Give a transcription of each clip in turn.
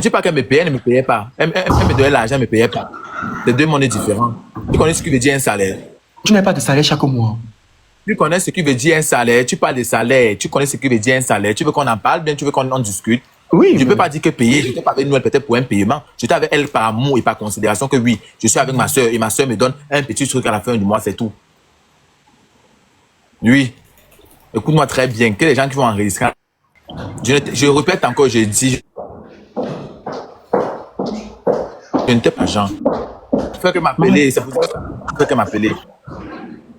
dis pas qu'elle me payait, elle ne me payait pas. Elle me donnait l'argent, elle ne me payait pas. C'est deux monnaies différentes. Tu connais ce qui veut dire un salaire? Tu n'as pas de salaire chaque mois. Tu connais ce qui veut dire un salaire, tu parles de salaire, tu connais ce qui veut dire un salaire, tu veux qu'on en parle, bien tu veux qu'on en discute. Oui. Je ne peux pas dire que payer, je n'étais pas avec Noël peut-être pour un paiement. J'étais avec elle par amour et par considération que oui, je suis avec ma soeur et ma soeur me donne un petit truc à la fin du mois, c'est tout. Oui. Écoute-moi très bien, que les gens qui vont enregistrer. Je répète encore, je dis, je n'étais pas Jean. Il faut que m'appeler, c'est pour ça qu'il faut que m'appeler.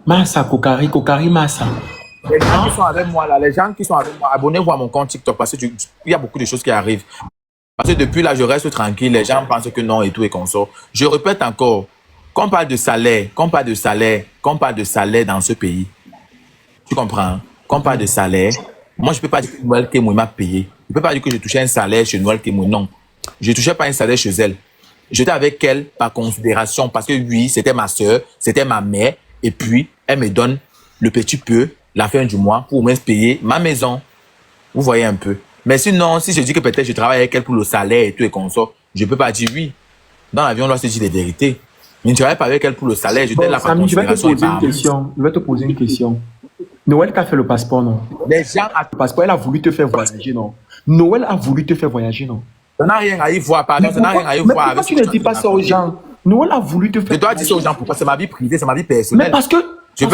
Massa, Kokari, Massa. Les gens qui sont avec moi là, les gens qui sont avec moi, abonnez-vous à mon compte TikTok parce qu'il y a beaucoup de choses qui arrivent. Parce que depuis là, je reste tranquille, les gens pensent que non et tout et qu'on sort. Je répète encore, qu'on parle de salaire, qu'on parle de salaire dans ce pays. Tu comprends? Qu'on parle de salaire. Moi, je ne peux pas dire que Noël Kémoui m'a payé. Je ne peux pas dire que je touchais un salaire chez Noël Kémoui. Non. Je ne touchais pas un salaire chez elle. J'étais avec elle par considération parce que oui, c'était ma soeur, c'était ma mère. Et puis, elle me donne le petit peu, la fin du mois, pour me payer ma maison. Vous voyez un peu. Mais sinon, si je dis que peut-être je travaille avec elle pour le salaire et tout et qu'on sort, je ne peux pas dire oui. Dans l'avion, on doit se dire les vérités. Mais je ne travaille pas avec elle pour le salaire, je donne la par considération. Je vais te poser une question. Noël t'a fait le passeport, non? Les gens Le passeport, elle a voulu te faire voyager, non? Noël a voulu te faire voyager, non? ça n'a rien à y voir, pardon, ça n'a rien à y voir. Pourquoi tu ne dis pas ça aux gens? Noël a voulu te faire je dois dire ça aux gens, pourquoi? C'est ma vie privée, c'est ma vie personnelle. Mais parce que... Je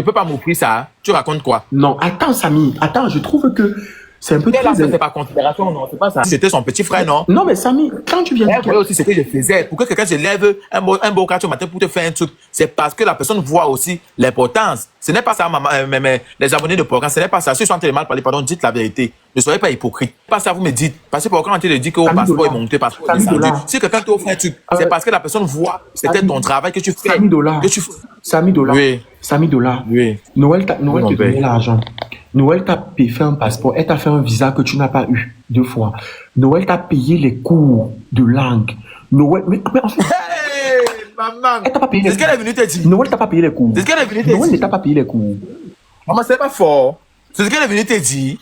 peux pas m'offrir ça. Tu racontes quoi? Non, attends, Samy. Attends, je trouve que c'est un peu très... C'est pas considération, non, c'est pas ça. C'était son petit frère, non? Non, mais Samy, quand tu viens... Elle voyait aussi ce que je faisais. Pour que quelqu'un se lève un beau quartier au matin pour te faire un truc, c'est parce que la personne voit aussi l'importance. Ce n'est pas ça, les abonnés de programme, ce n'est pas ça. Si je suis en train de mal parler, pardon, dites la vérité. Ne soyez pas hypocrite. Pas ça, vous me dites. Parce que pourquoi on te dit que au passeport est monté, passeport est descendu. Si quelqu'un t'offre un truc, c'est parce que la personne voit, c'était ton travail que tu fais. Samy Dollar. Oui. Samy Dollar. Oui. Noël te donnait l'argent. Noël t'a fait un passeport, elle t'a fait un visa que tu n'as pas eu 2 fois. Noël t'a payé les cours de langue. Noël, mais en fait, hey, maman, elle t'a pas payé les cours. C'est ce qu'elle est venue te dire. Noël t'a pas payé les cours. C'est ce qu'elle est venue te dire. Noël ne t'a pas payé les cours. Maman, c'est pas fort. C'est ce qu'elle est venue te dire.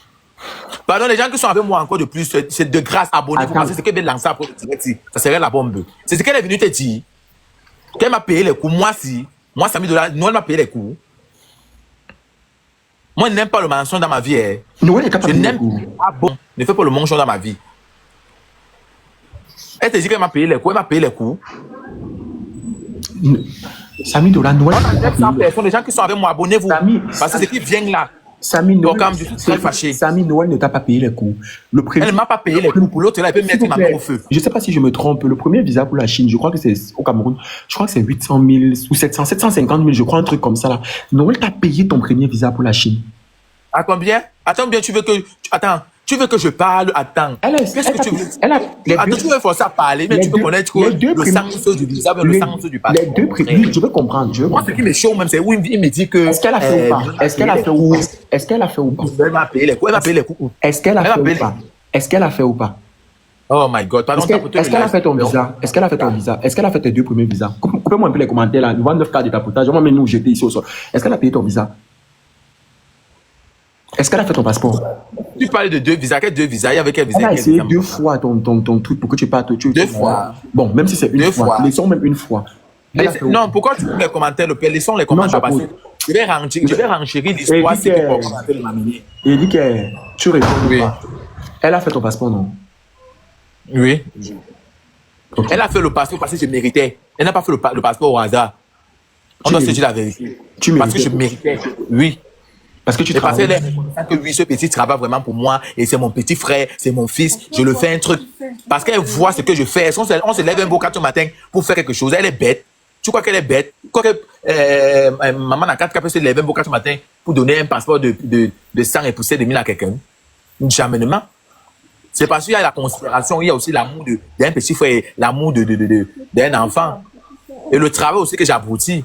Pardon, les gens qui sont avec moi encore de plus, c'est de grâce, abonnez-vous. Parce que c'est ce qu'elle vient de lancer après, ça serait la bombe. C'est ce qu'elle est venue te dire. Qu'elle m'a payé les cours. Moi, Samy Dollar, Noël m'a payé les cours. Moi, je n'aime pas le mensonge dans ma vie. Hein. Noël n'est pas payé les cours. Ah bon, ne fais pas le mensonge dans ma vie. Elle te dit qu'elle m'a payé les cours, elle m'a payé les cours. Samy Dollar, Noël. Les gens qui sont avec moi, abonnez-vous. Parce que c'est qui viennent là. Samy Noël, je suis très fâché. Samy Noël ne t'a pas payé les cours. Elle ne m'a pas payé les cours. Pour l'autre, là, elle peut mettre ma main au feu. Je ne sais pas si je me trompe. Le premier visa pour la Chine, je crois que c'est au Cameroun. Je crois que c'est 800 000 ou 750 000, je crois, un truc comme ça là. Noël t'a payé ton premier visa pour la Chine. À combien? Attends bien, tu veux que je parle? Attends. Qu'est-ce que tu veux? Attends, tu veux forcer à parler, mais tu veux connaître le sens du visa, le sens du passeport. Les deux prix, je veux comprendre. Moi, ce qui me chaud même, c'est où il me dit que... Est-ce qu'elle a fait ou pas? Est-ce qu'elle a fait ou pas? Est-ce qu'elle a fait ou pas? Elle m'a payé les coups. Elle m'a payé les coups. Est-ce qu'elle a fait ou pas? Est-ce qu'elle a fait ou pas? Oh my God. Est-ce qu'elle a fait ton visa? Est-ce qu'elle a fait ton visa? Est-ce qu'elle a fait tes 2 premiers visas? Coupez-moi un peu les commentaires là. Nous voit 9 cas de tapotage. On va nous jeter ici au sol. Est-ce qu'elle a payé ton visa? Est-ce qu'elle a fait ton passeport? Tu parlais de 2 visas. Quel 2 visas? Il y avait quel visa? Elle a essayé 2 fois ton truc pour que tu partes. 2 fois. Bon, même si c'est une fois. Laissons même une fois. Non, pourquoi tu fais les commentaires? Laissons les commentaires passer. Je vais renchérir l'histoire si tu peux commenter le m'amener. Il dit que tu réponds pas. Elle a fait ton passeport, non? Oui. Okay. Elle a fait le passeport parce que je méritais. Elle n'a pas fait le passeport au hasard. On doit se dire la vérité. Parce que je méritais. Oui. Parce que tu travailles. Parce que oui, ce petit travaille vraiment pour moi. Et c'est mon petit frère, c'est mon fils. Je le fais un truc. Parce qu'elle voit ce que je fais. On se lève un beau 4 matin pour faire quelque chose. Elle est bête. Tu crois qu'elle est bête? Tu crois que maman n'a 4 peut se lever un beau 4 matin pour donner un passeport de 100 et pousser de 1000 à quelqu'un? Jamais. C'est parce qu'il y a la considération, il y a aussi l'amour d'un petit frère, l'amour d'un enfant. Et le travail aussi que j'aboutis.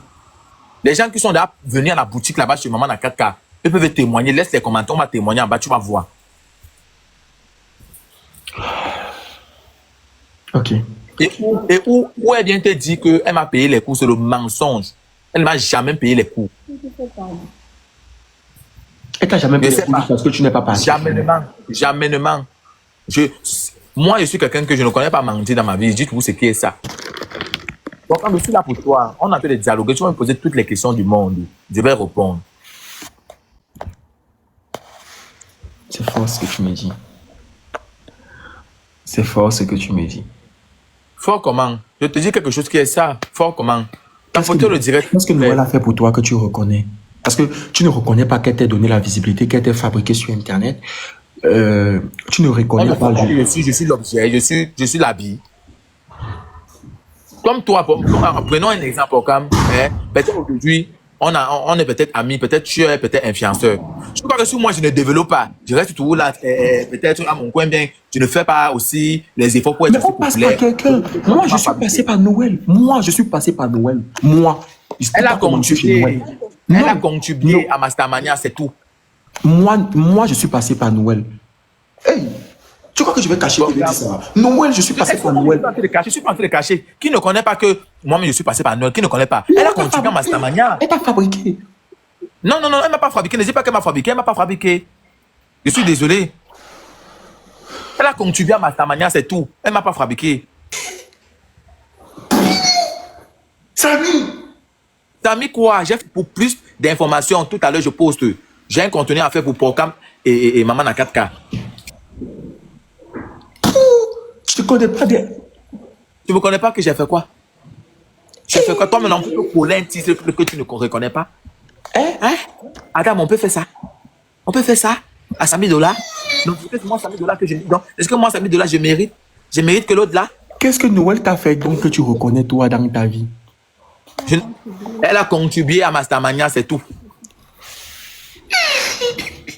Les gens qui sont là venus à la boutique là-bas chez maman dans 4K, eux peuvent témoigner. Laisse les commentaires, on va témoigner en bas, tu vas voir. Ok. Et où elle vient te dire qu'elle m'a payé les cours, c'est le mensonge. Elle ne m'a jamais payé les cours. Elle t'a jamais payé les cours parce que tu n'es pas parti. Jamais. Moi, je suis quelqu'un que je ne connais pas mentir dans ma vie. Dites-vous ce qui est ça. Donc, quand je suis là pour toi, on a fait des dialogues. Tu vas me poser toutes les questions du monde. Je vais répondre. C'est fort ce que tu me dis. C'est fort ce que tu me dis. Fort comment? Je te dis quelque chose qui est ça. Fort comment? Ta photo le dirait. Qu'est-ce que Noël a fait pour toi que tu reconnais? Parce que tu ne reconnais pas qu'elle t'ait donné la visibilité, qu'elle t'ait fabriquée sur Internet. Tu ne reconnais pas. Je suis l'objet, je suis l'habit. Comme toi, prenons un exemple, comme, peut-être aujourd'hui, on est peut-être amis, peut-être tu es peut-être influenceur. Je crois que si moi je ne développe pas, je reste toujours là, peut-être à mon coin bien, je ne fais pas aussi les efforts pour être mais on passe par quelqu'un. Moi, je suis passé par Noël. Moi, je suis passé par Noël. Moi. Elle a contribué. Elle a contribué à Mastermania, c'est tout. Moi, je suis passé par Noël. Hey, tu crois que je vais cacher ça? Noël, je suis passé par Noël. Je suis pas en train de cacher. Qui ne connaît pas que moi-même je suis passé par Noël? Qui ne connaît pas? Elle a contribué à Mastermania. Elle t'a fabriqué. Non, elle m'a pas fabriqué. Ne dis pas qu'elle m'a fabriqué. Elle m'a pas fabriqué. Je suis désolé. Elle a contribué à Mastermania, c'est tout. Elle m'a pas fabriqué. Samy quoi? J'ai fait pour plus d'informations. Tout à l'heure, je poste. J'ai un contenu à faire pour Porcam et Maman à 4K. Je te connais pas des... Tu me connais pas que j'ai fait quoi? J'ai fait quoi? Toi, maintenant, pour un titre que tu ne reconnais pas. Hein? Adam, on peut faire ça. On peut faire ça à $100 000. Donc, est-ce que moi, $100 000 que je... Est-ce que moi, $100 000, je mérite? Je mérite que l'autre là? Qu'est-ce que Noël t'a fait donc que tu reconnais toi dans ta vie? Elle a contribué à Mastermania, c'est tout.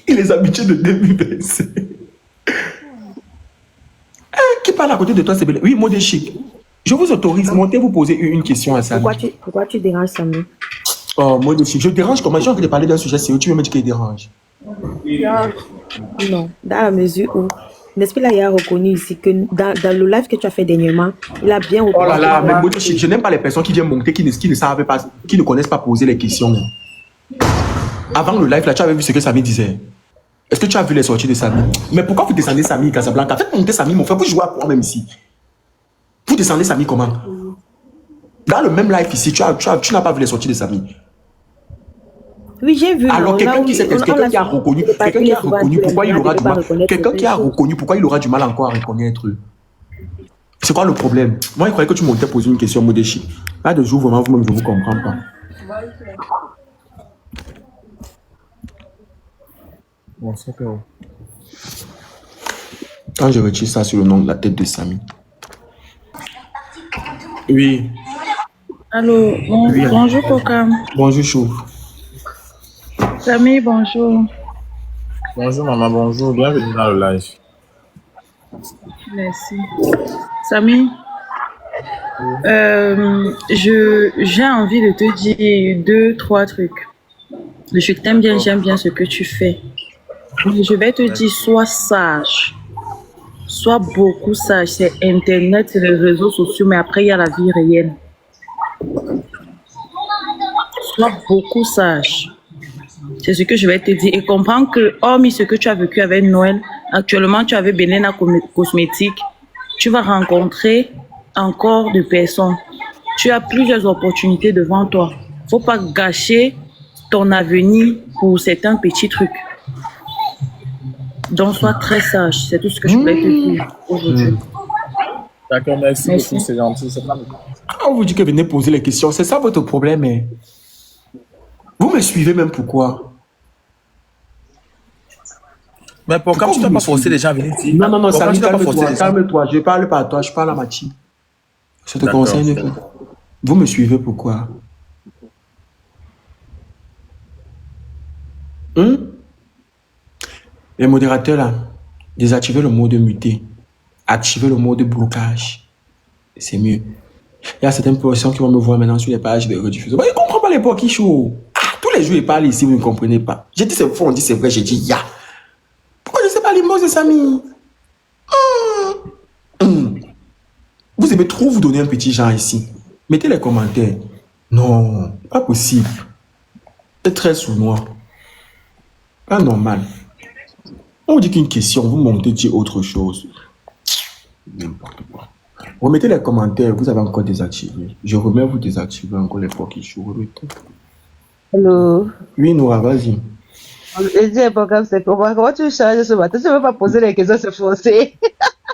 Et les habitudes de 2025. Qui parle à côté de toi, c'est belle. Oui, mode chic. Je vous autorise, montez vous poser une question à Samy. Pourquoi tu déranges Samy? Oh, mode chic. Je dérange comment? J'ai envie de parler d'un sujet sérieux. Tu veux me dire qu'il dérange? Non, dans la mesure où, n'est-ce pas, là, il a reconnu ici que dans le live que tu as fait dernièrement, il a bien reconnu. Oh là là, mais mode chic, je n'aime pas les personnes qui viennent monter, qui ne savent pas, qui ne connaissent pas poser les questions. Avant le live, là, tu avais vu ce que Samy disait. Est-ce que tu as vu les sorties de Samy? Mais pourquoi vous descendez Samy Casablanca? Faites monter Samy, mon frère, vous jouez à quoi même ici? Vous descendez Samy comment? Dans le même live ici, tu n'as pas vu les sorties de Samy. Oui, j'ai vu. Alors, quelqu'un qui a reconnu pourquoi il aura du mal. Quelqu'un qui a reconnu pourquoi il aura du mal encore à reconnaître. C'est quoi le problème? Moi, je croyais que tu montais poser une question modéchi. Pas de jour, vraiment, vous-même, je ne vous comprends pas. Bon, c'est que... Quand je retire ça sur le nom de la tête de Samy. Oui. Allô, Oui, bonjour Porcam. Bonjour, Chou. Samy, bonjour. Bonjour maman, bonjour. Bienvenue dans le live. Merci. Samy, j'ai envie de te dire 2-3 trucs. Je t'aime bien, j'aime bien ce que tu fais. Je vais te dire, sois sage. Sois beaucoup sage. C'est Internet, c'est les réseaux sociaux, mais après, il y a la vie réelle. Sois beaucoup sage. C'est ce que je vais te dire. Et comprends que, hormis ce que tu as vécu avec Noël, actuellement, tu avais Benena Cosmétique, tu vas rencontrer encore de personnes. Tu as plusieurs opportunités devant toi. Faut pas gâcher ton avenir pour certains petits trucs. Donc, sois très sage. C'est tout ce que je voulais te dire aujourd'hui. D'accord, merci beaucoup, c'est gentil. Quand on vous dit que venez poser les questions, c'est ça votre problème. Hein? Vous me suivez même pourquoi? Mais pourquoi tu ne dois pas forcer les gens à venir dire? Non, Samy, calme-toi. Je ne parle pas à toi, je parle à Machi. Je te conseille. Vous me suivez pourquoi? Les modérateurs là, désactivez le mode muté, activez le mode blocage. C'est mieux. Il y a certaines personnes qui vont me voir maintenant sur les pages de rediffusion. Ils ne comprennent pas les points chaud. Tous les jours, ils parlent ici, vous ne comprenez pas. J'ai dit c'est faux, on dit c'est vrai, j'ai dit ya. Pourquoi je ne sais pas les mots de Samy? Vous aimez trop vous donner un petit genre ici. Mettez les commentaires. Non, pas possible. C'est très sournois. Pas normal. On dit qu'une question, vous montez dire autre chose. N'importe quoi. Remettez les commentaires, vous avez encore désactivé. Je remets vous désactiver encore les portes qui jouent. Remettez. Hello. Oui, Noura, vas-y. Je dis pas comme c'est comment tu changes ce matin? Tu ne veux pas poser les questions, c'est forcé.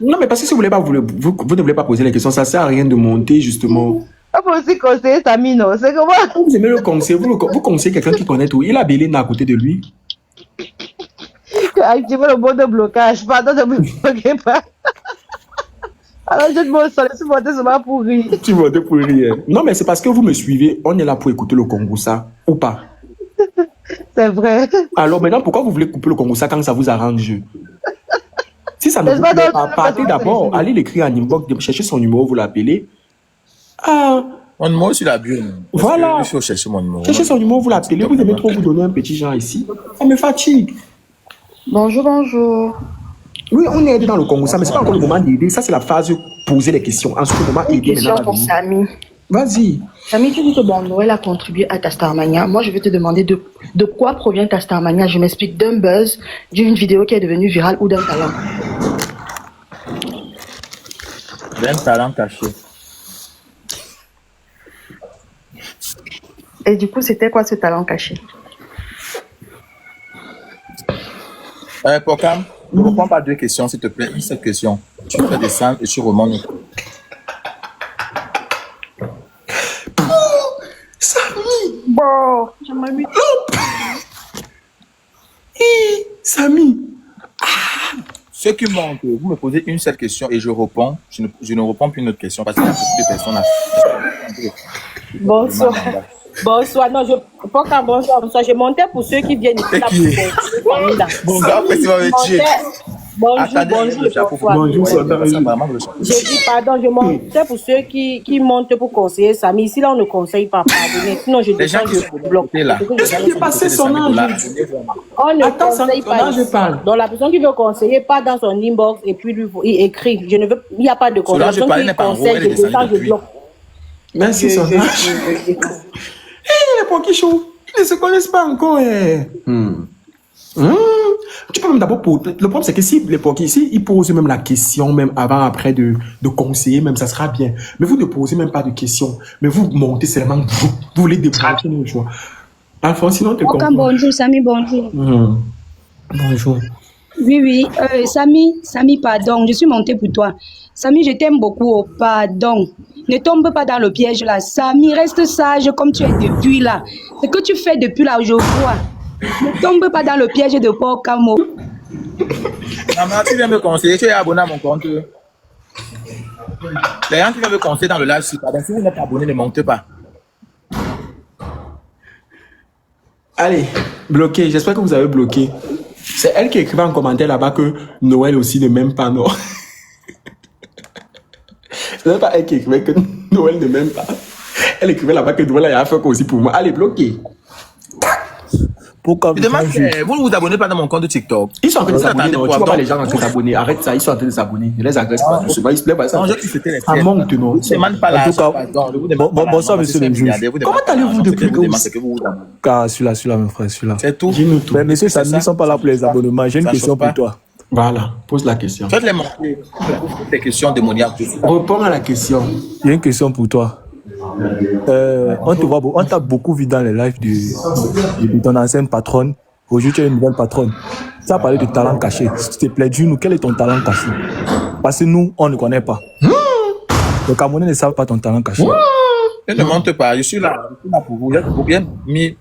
Non, mais parce que si vous, voulez pas, vous ne voulez pas poser les questions, ça ne sert à rien de monter, justement. On peut aussi conseiller Samy, non? C'est comment? Vous aimez le conseil, vous conseillez quelqu'un qui connaît tout. Il a Béline à côté de lui. Activez le mode de blocage. Pardon, ne me bloquez pas. Alors, je me sens laissez monter sur ma pourrie. Tu votes pour rien. Non, mais c'est parce que vous me suivez. On est là pour écouter le Congo, ça, ou pas? C'est vrai. Alors maintenant, pourquoi vous voulez couper le Congo, ça, quand ça vous arrange? Si ça ne Mais vous c'est pas plaît dans- pas, partez d'abord. Allez l'écrire en inbox, cherchez son numéro, vous l'appelez. Ah, Mon numéro sur la bio. Voilà. Il faut chercher mon numéro. cherchez son numéro, vous l'appelez. Vous aimez trop vous donner un petit genre ici. Ça me fatigue. Bonjour, bonjour. Oui, on est aidé dans le Congo, ça, mais c'est pas encore le moment d'aider. Ça, c'est la phase de poser les questions. Ensuite, le moment Une d'aider question maintenant. pour Samy. Vas-y. Samy, tu dis que bon, Noël a contribué à ta Starmania. Moi, je vais te demander de quoi provient ta Starmania. Je m'explique, d'un buzz, d'une vidéo qui est devenue virale ou d'un talent. J'ai un talent caché. Et du coup, c'était quoi ce talent caché? Pokam, ne réponds pas à 2 questions, s'il te plaît. Une seule question. Tu fais descendre et tu remontes. Samy. Bon, j'aimerais mieux. Samy. Ceux qui montent, vous me posez une seule question et je réponds. Je ne réponds plus une autre question parce qu'il y a beaucoup de personnes à... Bonsoir. Bonsoir. Non, pas qu'un bonsoir. Bonsoir. Je montais pour ceux qui viennent ici. Là, qui est? pour famille, là. Bon, après, tu vas me tuer. Bonjour, Attendez, bonjour, le chapeau. bonsoir. Bonjour, Ouais, Santa. ça, vraiment, le chapeau. J'ai dit pardon, je montais pour ceux qui montent pour conseiller Samy. Ici, là, on ne conseille pas pardonner. Sinon, je Les gens descends, qui sont je de bloque. côté, là. Est-ce qu'il est passé son âge? On ne Attends, conseille son pas âge ici. parle. Donc, la personne qui veut conseiller, pas dans son inbox et puis lui, il écrit. Je ne veux, il n'y a pas de conseil. La je personne parle, qui n'est pas en conseille, haut, elle est je descends, descendue je depuis. bloque. Merci, son âge. Les Pokichou, ils ne se connaissent pas encore. Tu peux même d'abord poser. Le problème, c'est que si les Pokis, ici, ils posent même la question, même avant, après de conseiller, même ça sera bien. Mais vous ne posez même pas de questions. Mais vous montez seulement, vous voulez débrancher nos choix. Alphonse, sinon, tu Okam, comprends. bonjour, Samy, bonjour. Bonjour. Oui, Samy, pardon, je suis montée pour toi. Samy, je t'aime beaucoup, oh, pardon. Ne tombe pas dans le piège là. Samy, reste sage comme tu es depuis là. Ce que tu fais depuis là, je vois. Ne tombe pas dans le piège de Paul Camo. Maman, tu viens me conseiller, tu es abonné à mon compte. Les gens qui viennent me conseiller dans le live, si vous n'êtes pas abonné, ne montez pas. Allez, bloqué. J'espère que vous avez bloqué. C'est elle qui écrivait en commentaire là-bas que Noël aussi ne m'aime pas, non. C'est pas elle qui écrivait que Noël ne m'aime pas. Elle écrivait là-bas que Noël a fait aussi pour moi. Allez, bloqué. Pourquoi Je demande, vous ne vous abonnez pas dans mon compte de TikTok. Ils sont en train de Vous s'abonner, attendez non. quoi? Tu vois pas Donc, les gens en train de s'abonner. Arrête ça, ils sont en train de s'abonner. Ne les agresse pas. Je sais pas, ils se plaît pas ça. Non, je dis que c'était les Ça tiennes. monte, non. Je ne demande pas En l'argent, tout cas, pardon. Je vous demande pas bonsoir, l'argent, monsieur c'est le un juge. milliardaire, vous demandez Comment pas allez-vous l'argent, depuis ce que je vous que demande, vous- c'est que vous vous abonnez. Car celui-là, mon frère, celui-là. C'est tout. Dis-nous tout. Mais monsieur Samy, ça. ils ne sont pas là pour les abonnements. J'ai une Ça question chauffe pas. pour toi. Voilà, pose la question. Faites les montrer. Des questions démoniaques. Réponds à la question. J'ai une question pour toi. On te voit, on t'a beaucoup vu dans les lives de ton ancienne patronne. Aujourd'hui, tu as une nouvelle patronne. Tu as parlé de talent caché. S'il te plaît, dis-nous, quel est ton talent caché? Parce que nous, on ne connaît pas. Les Camerounais ne savent pas ton talent caché. Ne monte pas. Je suis là. Je suis là pour vous. J'ai bien mis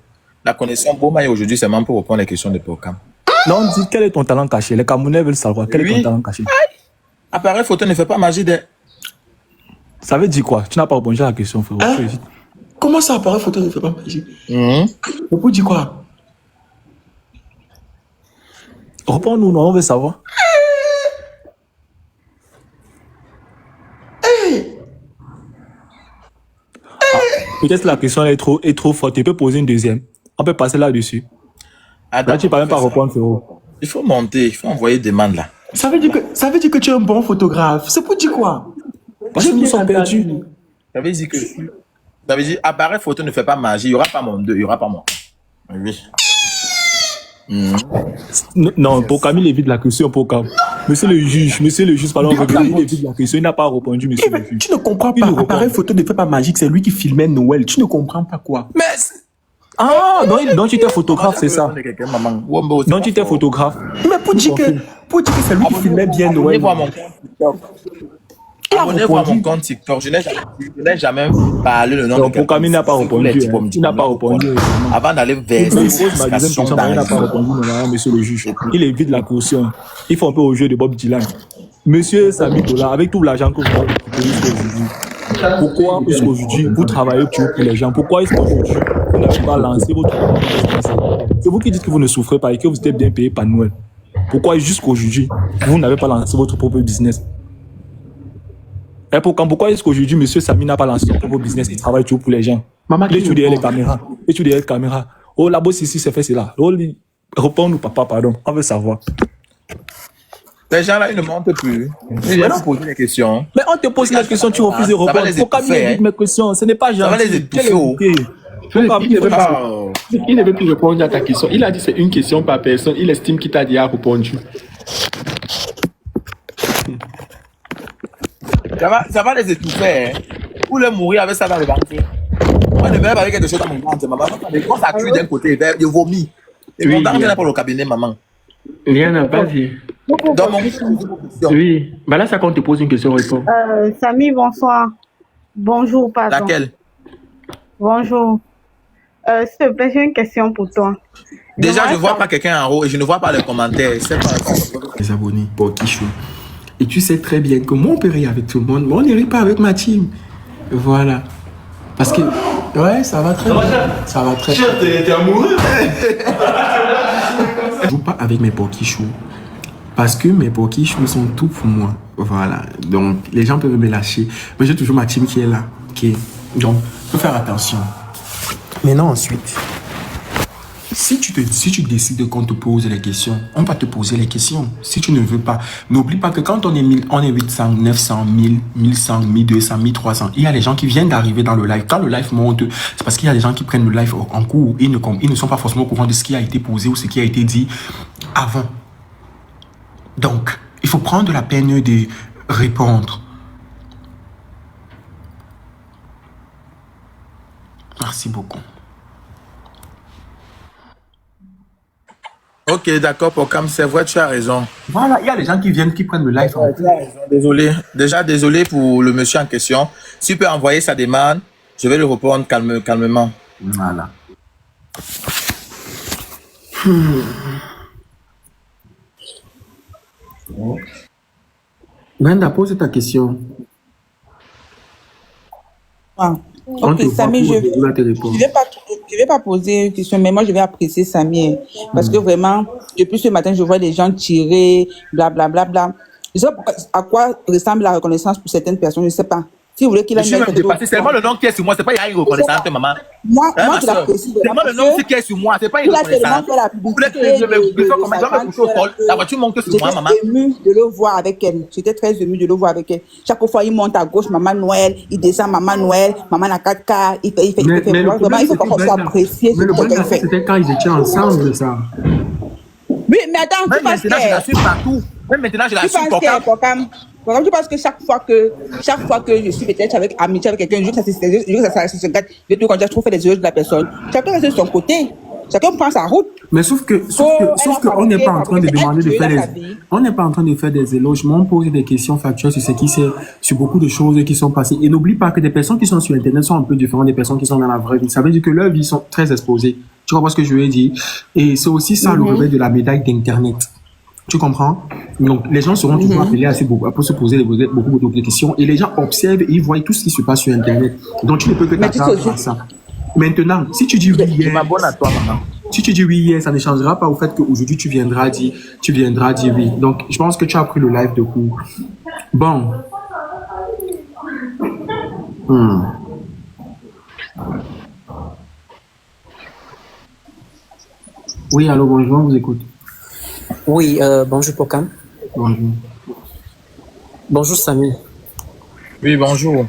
la connexion Boma et aujourd'hui, c'est même pour répondre les questions de Pokam. Non, on dit, quel est ton talent caché? Les Camerounais veulent savoir, quel est Oui. ton talent caché? Appareil photo ne fait pas magie des. Ça veut dire quoi? Tu n'as pas répondu à la question, frérot. Hein? Comment ça apparaît photo ne fait pas magie? Mhm. Le coup dit quoi? Réponds-nous, non, on veut savoir. Peut-être la question est trop forte. Tu peux poser une deuxième. On peut passer là-dessus. Là, tu ne peux même pas répondre, frérot. Il faut monter, il faut envoyer des demandes là. Ça veut dire que tu es un bon photographe. C'est pour dire quoi? Parce que nous sommes perdus. Ça veut dire que. Ça veut dire appareil photo ne fait pas magie. Il n'y aura pas mon 2, il n'y aura pas mon 1. Oui. Non, pour Camille, il évite la question pour Cam. Monsieur le juge, pardon, il évite la question. Il n'a pas répondu, monsieur le juge. Tu ne comprends pas. Appareil photo ne fait pas magique. C'est lui qui filmait Noël. Tu ne comprends pas quoi. Mais. Ah, donc tu étais photographe, c'est ça. Donc tu étais photographe. Mais pour dire que c'est lui qui filmait bien Noël. Abonnez-vous à mon compte TikTok. Je n'ai jamais parlé le nom de pour Camille, il n'a pas répondu. Il n'a pas répondu. Avant d'aller vers ma deuxième question, il n'a pas répondu, monsieur le juge. Il évite la caution. Il faut un peu au jeu de Bob Dylan. Monsieur Samy Tola, avec tout l'argent que vous avez jusqu'à aujourd'hui, pourquoi jusqu'aujourd'hui vous travaillez pour les gens? Pourquoi est-ce qu'aujourd'hui vous n'avez pas lancé votre business? C'est vous qui dites que vous ne souffrez pas et que vous êtes bien payé par Noël. Pourquoi jusqu'aujourd'hui vous n'avez pas lancé votre propre business? Et pourquoi est-ce qu'aujourd'hui, monsieur Samy n'a pas lancé son propre business? Il travaille toujours pour les gens. Maman, il est toujours derrière les caméras. Il est toujours derrière les caméras. Oh, là-bas, ici, c'est fait cela. Oh, réponds-nous, papa, pardon. On veut savoir. Les gens là, ils ne montent plus. Ils viennent poser des questions. Mais on te pose la question, tu refuses de répondre. Pourquoi il évite mes questions? Ce n'est pas gentil. Ça va les étouffer. Il ne veut plus répondre à ta question. Il a dit c'est une question par personne. Il estime qu'il t'a déjà répondu. Ça va les étouffer. Ou les mourir avec ça dans le ventre. Moi, je vais avec quelque chose dans mon ventre, maman. Quand ça crie d'un côté, je vomis. Et mon dent vient pour le cabinet, maman. Liana, vas-y. Dans mon oui. Bah là, ça quand on te pose une question, réponds. Samy, bonsoir. Bonjour, pardon. Laquelle? Bonjour. S'il te plaît, j'ai une question pour toi. Déjà, je ne vois pas quelqu'un en haut et je ne vois pas les commentaires. C'est pas les abonnés pour Kichou. Et tu sais très bien que moi, on peut rire avec tout le monde, mais on ne rit pas avec ma team. Voilà. Parce que, ouais, ça va très bien. Ça va très bien. T'es amoureux? Je ne joue pas avec mes pokichous. Parce que mes pokichous sont tout pour moi. Voilà. Donc, les gens peuvent me lâcher. Mais j'ai toujours ma team qui est là. Donc, il faut faire attention. Maintenant, ensuite, si tu décides qu'on te pose les questions, on va te poser les questions. Si tu ne veux pas, n'oublie pas que quand on est 800, 900, 1000, 1100, 1200, 1300, il y a des gens qui viennent d'arriver dans le live. Quand le live monte, c'est parce qu'il y a des gens qui prennent le live en cours. Ils ne sont pas forcément au courant de ce qui a été posé ou ce qui a été dit avant. Donc, il faut prendre la peine de répondre. Merci beaucoup. Ok, d'accord, pour Cam, c'est vrai, tu as raison. Voilà, il y a des gens qui viennent, qui prennent le live. Désolé. Déjà, désolé pour le monsieur en question. S'il peut envoyer sa demande, je vais le répondre calmement. Voilà. Brenda, pose ta question. Ah. Ok, Samy, je vais pas poser une question, mais moi, je vais apprécier Samy. Parce que vraiment, depuis ce matin, je vois les gens tirer, blablabla. Bla, bla. Je sais pas à quoi ressemble la reconnaissance pour certaines personnes, je ne sais pas. Si vous voulez qu'il a c'est seulement le nom qui est sur moi, c'est pas il y a une reconnaissance, maman. Moi, je l'apprécie. C'est moi le nom qui est sur moi, c'est pas une reconnaissance. Vous voulez que je me couche au sol, la voiture monte sur moi, maman. J'étais émue de le voir avec elle. J'étais très émue de le voir avec elle. Chaque fois, il monte à gauche, maman Noël, il descend, maman Noël, maman la 4K, il fait vraiment, il faut pas qu'on s'apprécie. Mais le problème, c'était quand ils étaient ensemble, ça. Oui, mais attends, tu penses que... Maintenant, je la suis partout. Même maintenant, je la suis pour tu penses que chaque fois que je suis peut-être avec amitié avec quelqu'un, je veux que ça se gâte, je trouve des erreurs de la personne. Chacun reste de son côté. Chacun prend sa route. Mais sauf que on n'est pas en train de demander de faire on n'est pas en train de faire des éloges, mais on pose des questions factuelles sur ce qui c'est, sur beaucoup de choses qui sont passées. Et n'oublie pas que des personnes qui sont sur Internet sont un peu différentes des personnes qui sont dans la vraie vie. Ça veut dire que leurs vies sont très exposées. Tu comprends ce que je veux dire? Et c'est aussi ça le revers de la médaille d'Internet. Tu comprends? Donc, les gens seront toujours appelés à se poser beaucoup de questions. Et les gens observent et ils voient tout ce qui se passe sur Internet. Donc, tu ne peux que t'attendre à ça. Maintenant, si tu dis oui hier, si tu dis oui hier, ça ne changera pas au fait qu'aujourd'hui tu viendras dire oui. Donc, je pense que tu as pris le live de cours. Bon. Oui, allô, bonjour, on vous écoute. Oui, bonjour Pokam. Bonjour. Bonjour Samy. Oui, bonjour.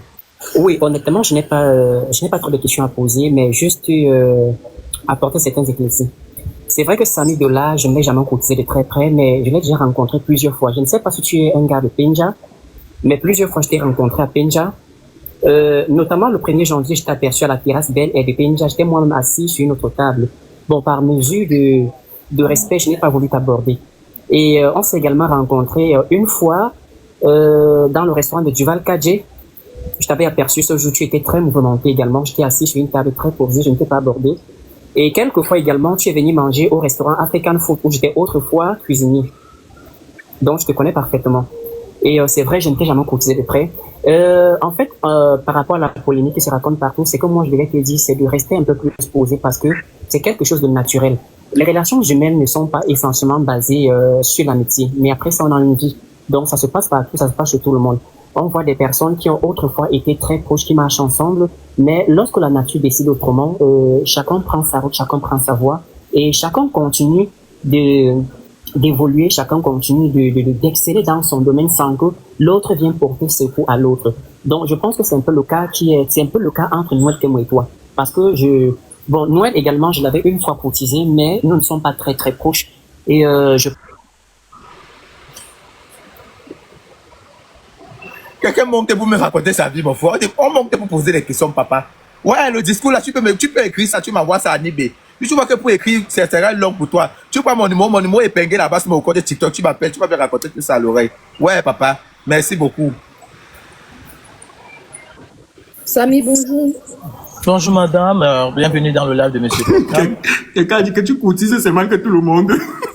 Oui, honnêtement, je n'ai pas trop de questions à poser, mais juste apporter certains éclaircissements. c'est vrai que Samy de là, je ne l'ai jamais côtoyé de très près, mais je l'ai déjà rencontré plusieurs fois. Je ne sais pas si tu es un gars de Penja, mais plusieurs fois je t'ai rencontré à Penja. Notamment le 1er janvier, je t'ai aperçu à la terrasse Belle et de Penja. J'étais moi-même assis sur une autre table. Bon, par mesure de respect, je n'ai pas voulu t'aborder. Et on s'est également rencontré une fois dans le restaurant de Duval Kadje. Je t'avais aperçu ce jour, tu étais très mouvementé également. J'étais assis sur une table très posée, je ne t'ai pas abordé. Et quelques fois également, tu es venu manger au restaurant African Food où j'étais autrefois cuisinier. Donc, je te connais parfaitement. Et c'est vrai, je ne t'ai jamais côtoyé de près. En fait, par rapport à la polémique qui se raconte partout, c'est que moi, je devais te dire, c'est de rester un peu plus posé parce que c'est quelque chose de naturel. Les relations humaines ne sont pas essentiellement basées sur l'amitié, mais après ça, on a une vie. Donc, ça se passe partout, ça se passe chez tout le monde. On voit des personnes qui ont autrefois été très proches, qui marchent ensemble, mais lorsque la nature décide autrement, chacun prend sa route, chacun prend sa voie, et chacun continue d'évoluer, chacun continue d'exceller dans son domaine sans que l'autre vienne porter secours à l'autre. Donc, je pense que c'est un peu le cas c'est un peu le cas entre Noël et toi. Parce que Noël également, je l'avais une fois courtisé, mais nous ne sommes pas très très proches. Et Quelqu'un monte pour me raconter sa vie, mon frère. On monte pour poser des questions, papa. Ouais, le discours là, tu peux écrire ça, tu m'envoies ça à Nibé. Puis tu vois que pour écrire, c'est très long pour toi. Tu vois mon numéro est épinglé là-bas sur mon compte de TikTok, tu m'appelles, tu vas me raconter tout ça à l'oreille. Ouais, papa, merci beaucoup. Samy, bonjour. Bonjour madame, bienvenue dans le live de monsieur. Quelqu'un a dit que tu courtises, c'est mal que tout le monde.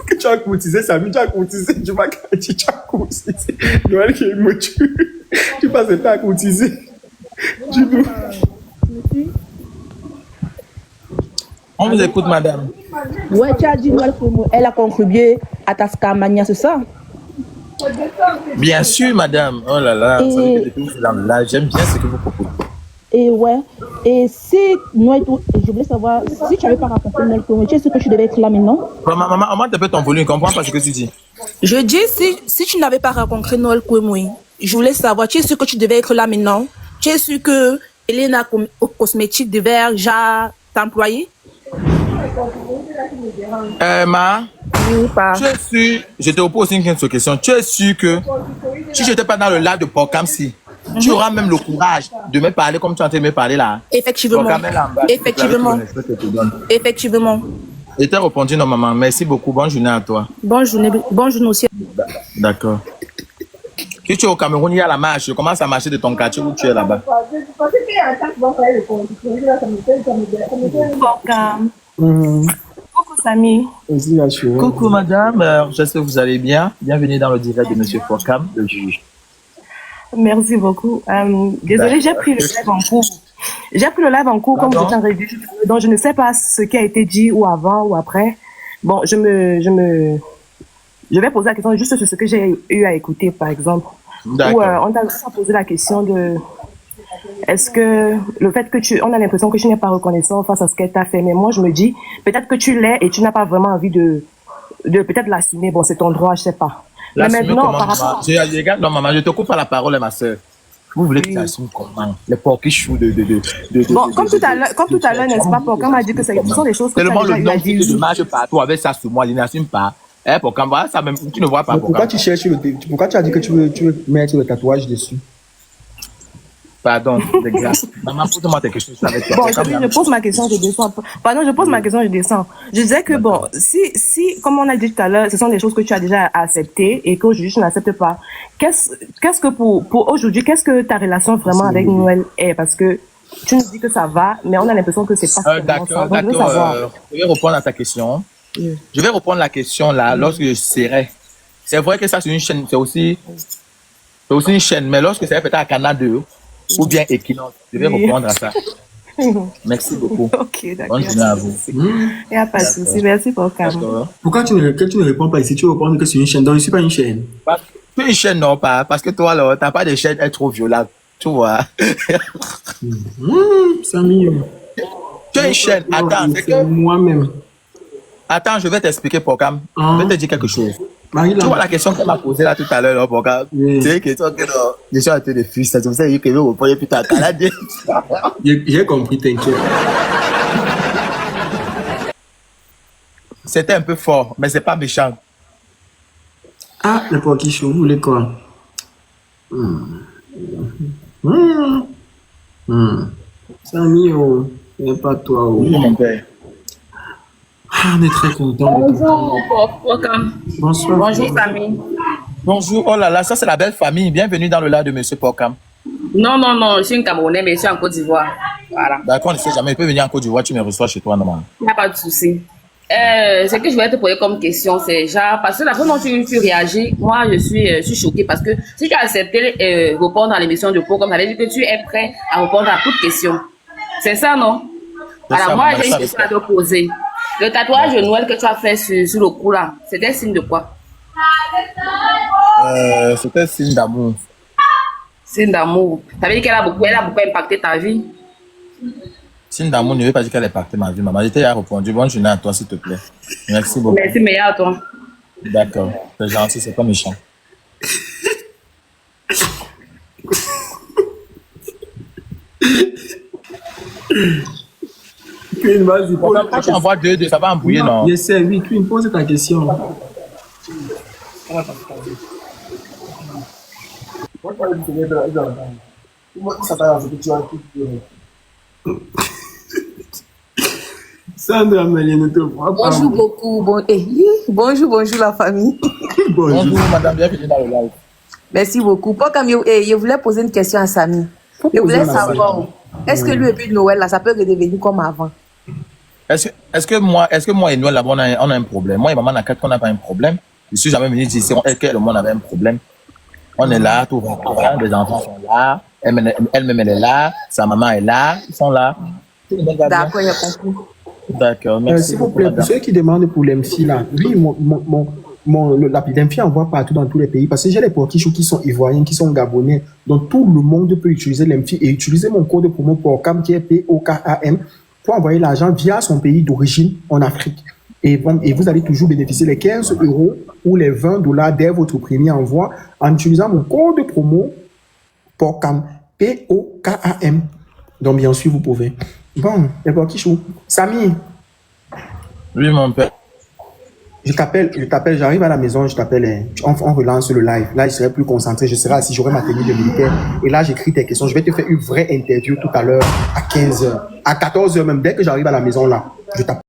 Que tu as courtisé, Samy, tu as courtisé, tu m'as dit, tu as courtisé. Noël qui me tue. Tu passes le temps à courtiser. On vous écoute, madame. Ouais, tu as dit Noël Kouemoué, elle a contribué à ta Skamania, c'est ça? Bien sûr, madame. Oh là là, vous savez que depuis que je suis dans le live, j'aime bien ce que vous proposez. Et ouais, et si Noël, je voulais savoir, si tu n'avais pas rencontré Noël Kouemoué, tu sais ce que tu devais être là maintenant? Maman, augmente un peu ton volume, je comprends pas ce que tu dis. Je dis, si tu n'avais pas rencontré Noël Kouemoué, je voulais savoir, tu es sûr que tu devais être là maintenant? Tu es sûr que Elena Cosmétique devait déjà t'employer? Tu es sûr, je te pose une question, tu es sûr que si je n'étais pas dans le live de Pocamsi, tu auras même le courage de me parler comme tu es en train de me parler là? Effectivement. Effectivement. Je t'ai répondu non, maman. Merci beaucoup. Bonne journée à toi. Bonne journée aussi. D'accord. Que tu es au Cameroun, il y a la marche. Comment ça marche de ton quartier où tu es là-bas? Coucou Samy. Coucou madame, j'espère que vous allez bien. Bienvenue dans le direct de monsieur Fokam, le juge. Merci beaucoup. Désolée, j'ai pris le live en cours. J'ai pris le live en cours comme vous avez dit. Donc je ne sais pas ce qui a été dit ou avant ou après. Bon, je vais poser la question juste sur ce que j'ai eu à écouter, par exemple. Où on t'a posé la question de est-ce que le fait que on a l'impression que tu n'es pas reconnaissant face à ce qu'elle t'a fait, mais moi je me dis peut-être que tu l'es et tu n'as pas vraiment envie de peut-être l'assumer. Bon, c'est ton droit, je sais pas. Mais maintenant, par rapport non, maman, je te coupe pas la parole, ma soeur. Vous voulez que tu assumes comment? Les porquichous Bon, comme tout à l'heure, n'est-ce pas, Porcam m'a dit que ce sont des choses que tu as déjà eu à dire. Je marche partout avec ça sur moi, il n'assume pas. Porcam, ça même, tu ne vois pas. Pourquoi tu cherches pourquoi tu as dit que tu veux mettre le tatouage dessus? Pardon, maman, pose-moi tes questions. Bon, je pose ma question, je descends. Pardon, je pose ma question, je descends. Je disais que bon, si, comme on a dit tout à l'heure, ce sont des choses que tu as déjà acceptées et qu'aujourd'hui tu n'acceptes pas. Qu'est-ce que pour aujourd'hui, qu'est-ce que ta relation vraiment avec Noël est? Parce que tu nous dis que ça va, mais on a l'impression que c'est pas d'accord. Je vais répondre à ta question. Je vais reprendre la question là, lorsque je serai. C'est vrai que ça, c'est une chaîne, c'est aussi une chaîne, mais lorsque c'est peut-être à Canal 2, ou bien Equinox, je vais répondre à ça. Merci beaucoup. Ok, d'accord. Bonne journée à vous. Il n'y a pas de souci. Merci pour le calme. Pourquoi tu ne réponds pas ici? Tu réponds que c'est une chaîne. Donc, je ne suis pas une chaîne. Une chaîne, non, pas. Parce que toi, là, tu n'as pas de chaîne, elle est trop violente. Tu vois. Samy. Tu es une chaîne. Attends, c'est que. Moi-même. Attends, je vais t'expliquer, Pocam. Je vais te dire quelque chose. Tu vois la question qu'elle m'a posée là tout à l'heure, Pocam. C'est une question que je suis en train de fuir. C'est comme ça que je vais répondre plus tard. J'ai compris, t'inquiète. C'était un peu fort, mais c'est pas méchant. Ah, le porky show, vous voulez quoi? Samy, oh, c'est pas toi. Oh. Oui, mon père. Ah, on est très contents. Bonjour, Pocam. Bonsoir. Bonjour, famille. Bonjour, oh là là, ça c'est la belle famille. Bienvenue dans le live de Monsieur Pocam. Non, non, non, je suis une Camerounais, mais je suis en Côte d'Ivoire. Voilà. D'accord, on ne sait jamais. Tu peux venir en Côte d'Ivoire, tu me reçois chez toi, normalement. Il n'y a pas de souci. Ce que je voulais te poser comme question, c'est genre, parce que la fois dont tu réagis, moi je suis choquée parce que si tu as accepté répondre à l'émission de Pocam, ça veut dire que tu es prêt à répondre à toute question. C'est ça, non? Alors moi j'ai une question à te poser. Le tatouage de Noël que tu as fait sur le cou là, c'était signe de quoi? C'était signe d'amour. Signe d'amour. Ça veut dire qu'elle a beaucoup impacté ta vie? Signe d'amour ne veut pas dire qu'elle a impacté ma vie. Maman, je t'ai répondu. Bonne journée à toi, s'il te plaît. Merci beaucoup. Merci, meilleur à toi. D'accord. C'est gentil, c'est pas méchant. Queen, vas-y. Quand tu envoies deux, ça va embrouiller, non? Je sais, oui, Queen, pose ta question. Sandra Amélie ne te voit pas. Bonjour beaucoup. Bonjour la famille. Bonjour, madame, bienvenue dans le live. Merci beaucoup. Pocam, je voulais poser une question à Samy. Je voulais savoir, est-ce que lui et puis Noël, là, ça peut redevenir comme avant? Est-ce que moi et Noël, là, on a un problème? Moi et maman, on n'a pas un problème. Je suis jamais venu dire ici que le monde avait un problème. On est là, tout va bien, les enfants sont là, elle-même elle est là, sa maman est là, ils sont là. D'accord, il y a compris. D'accord, merci. S'il vous plaît, pour ceux qui demandent pour l'MFI là, oui, l'MFI envoie partout dans tous les pays parce que j'ai les portichous qui sont ivoiriens, qui sont gabonais, donc tout le monde peut utiliser l'MFI et utiliser mon code promo POCAM qui est POKAM pour envoyer l'argent via son pays d'origine en Afrique. Et vous allez toujours bénéficier les 15 € ou les $20 dès votre premier envoi en utilisant mon code promo POCAM, POKAM. Donc, bien sûr, vous pouvez. Bon, les portichous. Samy. Oui, mon père. Je t'appelle, j'arrive à la maison, je t'appelle, on relance le live. Là, je serai plus concentré, je serai assis, j'aurai ma tenue de militaire. Et là, j'écris tes questions. Je vais te faire une vraie interview tout à l'heure à 15h, à 14h même. Dès que j'arrive à la maison, là, je t'appelle.